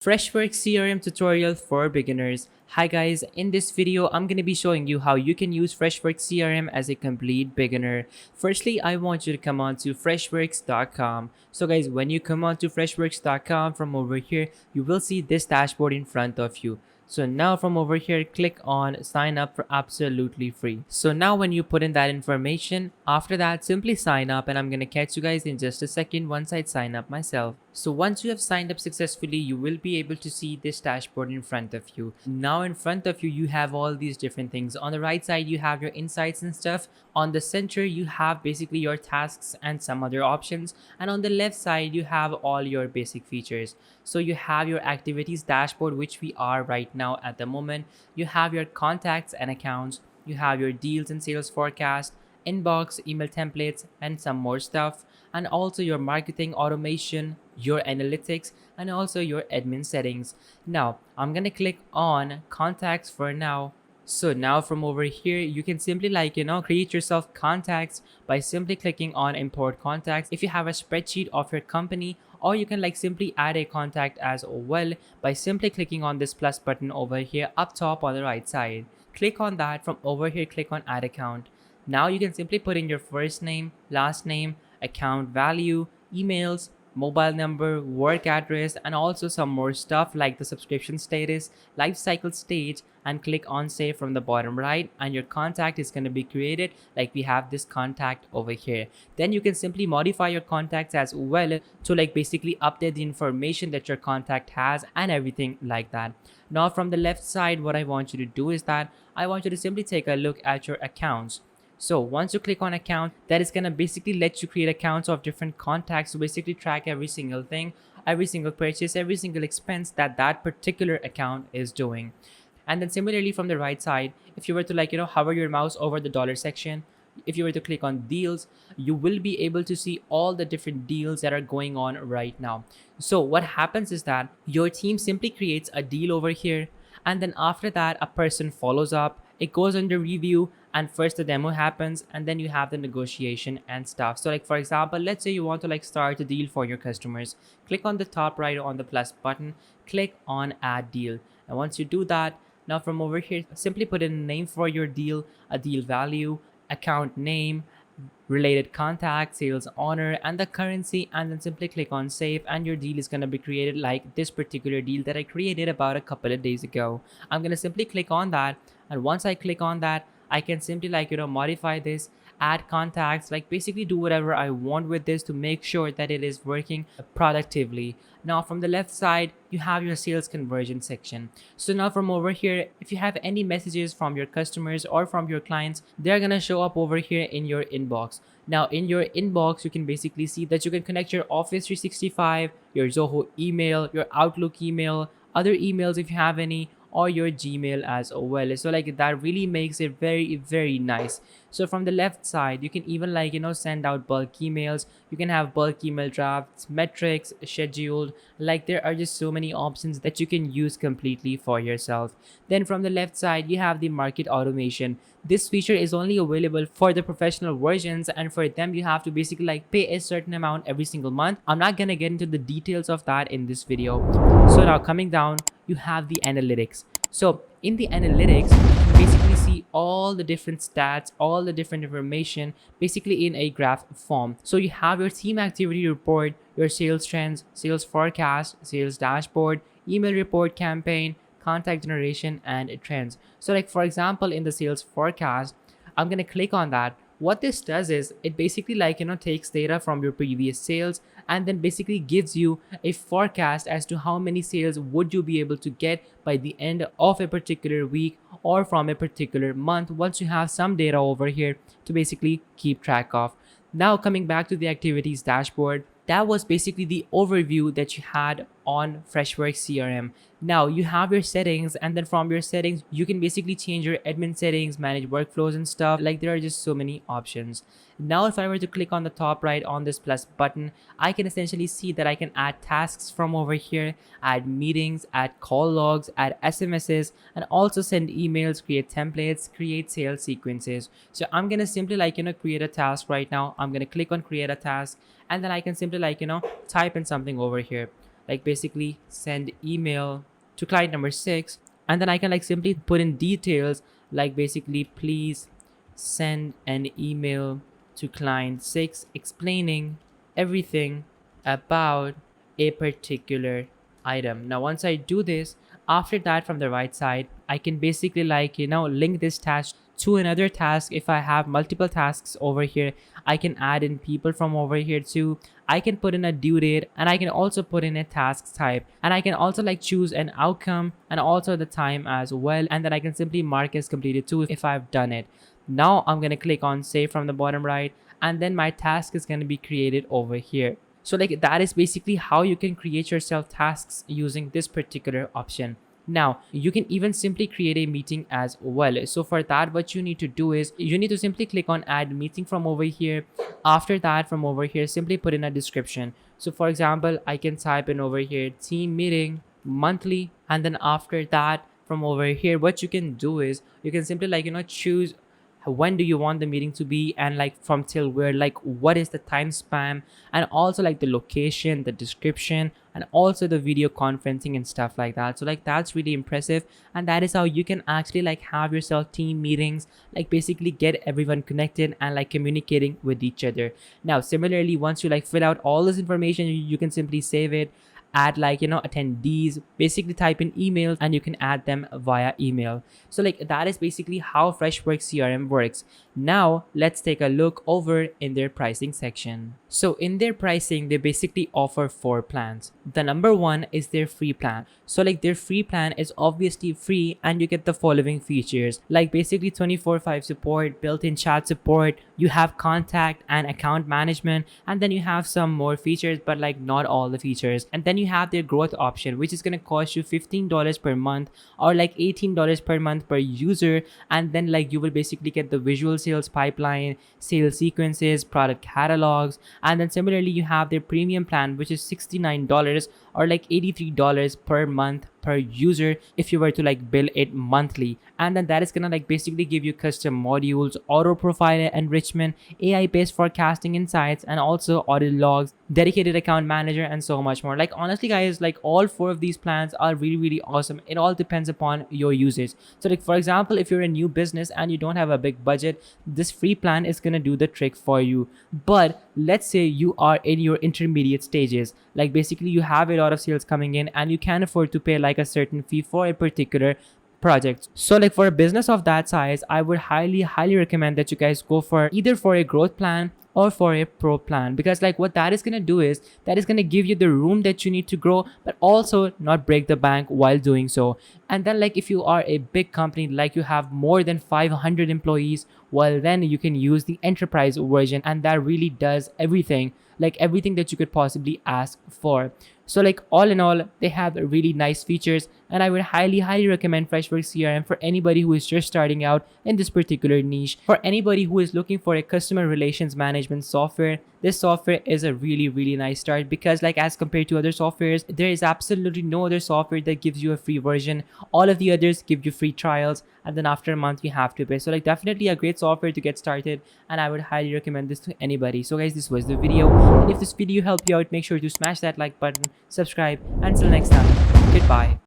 Freshworks CRM tutorial for beginners. Hi guys, in this video I'm going to be showing you how you can use Freshworks CRM as a complete beginner. Firstly, I want you to come on to freshworks.com. So guys, when you come on to freshworks.com, from over here, you will see this dashboard in front of you. So now from over here, click on sign up for absolutely free. So now when you put in that information, after that, simply sign up, and I'm going to catch you guys in just a second once I sign up myself. So once you have signed up successfully, you will be able to see this dashboard in front of you. Now in front of you, you have all these different things. On the right side, you have your insights and stuff. On the center, you have basically your tasks and some other options. And on the left side, you have all your basic features. So you have your activities dashboard, which we are right now at the moment. You have your contacts and accounts. You have your deals and sales forecast, inbox, email templates, and some more stuff. And also your marketing automation, your analytics, and also your admin settings. Now, I'm gonna click on contacts for now. So now from over here, you can simply create yourself contacts by simply clicking on import contacts if you have a spreadsheet of your company, or you can simply add a contact as well by simply clicking on this plus button over here up top on the right side. Click on that. From over here, click on add account. Now you can simply put in your first name, last name, account value, emails, mobile number, work address, and also some more stuff like the subscription status, life cycle stage, and click on save from the bottom right, and your contact is going to be created like we have this contact over here. Then you can simply modify your contacts as well to basically update the information that your contact has and everything like that. Now from the left side, what I want you to do is that I want you to simply take a look at your accounts. So once you click on account, that is going to basically let you create accounts of different contacts to basically track every single thing, every single purchase, every single expense that that particular account is doing. And then similarly from the right side, if you were to hover your mouse over the dollar section, if you were to click on deals, you will be able to see all the different deals that are going on right now. So what happens is that your team simply creates a deal over here, and then after that a person follows up, it goes under review, and first the demo happens, and then you have the negotiation and stuff. So for example, let's say you want to start a deal for your customers. Click on the top right on the plus button, click on add deal, and once you do that, now from over here, simply put in a name for your deal, a deal value, account name, related contact, sales honor, and the currency, and then simply click on save, and your deal is going to be created like this particular deal that I created about a couple of days ago. I'm going to simply click on that, and once I click on that, I can simply modify this, add contacts, basically do whatever I want with this to make sure that it is working productively. Now from the left side, you have your sales conversion section. So now from over here, if you have any messages from your customers or from your clients, they're gonna show up over here in your inbox. Now in your inbox, you can basically see that you can connect your Office 365, your Zoho email, your Outlook email, other emails if you have any, or your Gmail as well. So that really makes it very, very nice. So from the left side, you can even send out bulk emails. You can have bulk email drafts, metrics, scheduled. There are just so many options that you can use completely for yourself. Then from the left side, you have the market automation. This feature is only available for the professional versions, and for them you have to basically pay a certain amount every single month. I'm not gonna get into the details of that in this video. So now coming down, you have the analytics. So in the analytics, you basically see all the different stats, all the different information, basically in a graph form. So you have your team activity report, your sales trends, sales forecast, sales dashboard, email report campaign, contact generation, and trends. So for example, in the sales forecast, I'm gonna click on that. What this does is it basically takes data from your previous sales and then basically gives you a forecast as to how many sales would you be able to get by the end of a particular week or from a particular month, once you have some data over here to basically keep track of. Now coming back to the activities dashboard, that was basically the overview that you had on Freshworks CRM. Now you have your settings, and then from your settings, you can basically change your admin settings, manage workflows and stuff. There are just so many options. Now if I were to click on the top right on this plus button, I can essentially see that I can add tasks from over here, add meetings, add call logs, add SMSs, and also send emails, create templates, create sales sequences. So I'm gonna simply create a task right now. I'm gonna click on create a task, and then I can simply type in something over here. like basically send email to client number 6, and then I can like simply put in details like basically please send an email to client 6 explaining everything about a particular item. Now once I do this, after that from the right side I can basically like link this task to another task. If I have multiple tasks over here, I can add in people from over here too. I can put in a due date, and I can also put in a task type, and I can also like choose an outcome and also the time as well, and then I can simply mark as completed too if I've done it. Now I'm going to click on save from the bottom right, and then my task is going to be created over here. So like that is basically how you can create yourself tasks using this particular option. Now you can even simply create a meeting as well. So for that, what you need to do is you need to simply click on add meeting from over here. After that, from over here, simply put in a description. So for example, I can type in over here team meeting monthly, and then after that from over here, what you can do is you can simply like choose when do you want the meeting to be, and like from till where, like what is the time span, and also like the location, the description, and also the video conferencing and stuff like that. So like that's really impressive, and that is how you can actually like have yourself team meetings, like basically get everyone connected and like communicating with each other. Now similarly, once you like fill out all this information, you can simply save it, add like attendees, basically type in emails, and you can add them via email. So like that is basically how Freshworks CRM works. Now let's take a look over in their pricing section. So in their pricing, they basically offer 4 plans. The number 1 is their free plan. So like their free plan is obviously free, and you get the following features like basically 24/5 support, built-in chat support, you have contact and account management, and then you have some more features, but like not all the features. And then you have their growth option, which is going to cost you $15 per month or like $18 per month per user, and then like you will basically get the visual sales pipeline, sales sequences, product catalogs. And then similarly, you have their premium plan, which is $69 or like $83 per month per user if you were to like bill it monthly. And then that is gonna like basically give you custom modules, auto profile enrichment, AI based forecasting insights, and also audit logs, dedicated account manager, and so much more. Like honestly guys, like all 4 of these plans are really awesome. It all depends upon your usage. So like for example, if you're a new business and you don't have a big budget, this free plan is gonna do the trick for you. But let's say you are in your intermediate stages, like basically you have a lot of sales coming in and you can't afford to pay like a certain fee for a particular project. So like for a business of that size, I would highly recommend that you guys go for either for a growth plan or for a pro plan, because like what that is going to do is that is going to give you the room that you need to grow, but also not break the bank while doing so. And then like if you are a big company, like you have more than 500 employees, well then you can use the enterprise version, and that really does everything, like everything that you could possibly ask for. So like all in all, they have really nice features, and I would highly recommend Freshworks CRM for anybody who is just starting out in this particular niche. For anybody who is looking for a customer relations management software, this software is a really nice start, because like as compared to other softwares, there is absolutely no other software that gives you a free version. All of the others give you free trials, and then after a month you have to pay. So like definitely a great software to get started, and I would highly recommend this to anybody. So guys, this was the video, and if this video helped you out, make sure to smash that like button, subscribe, and until next time, goodbye.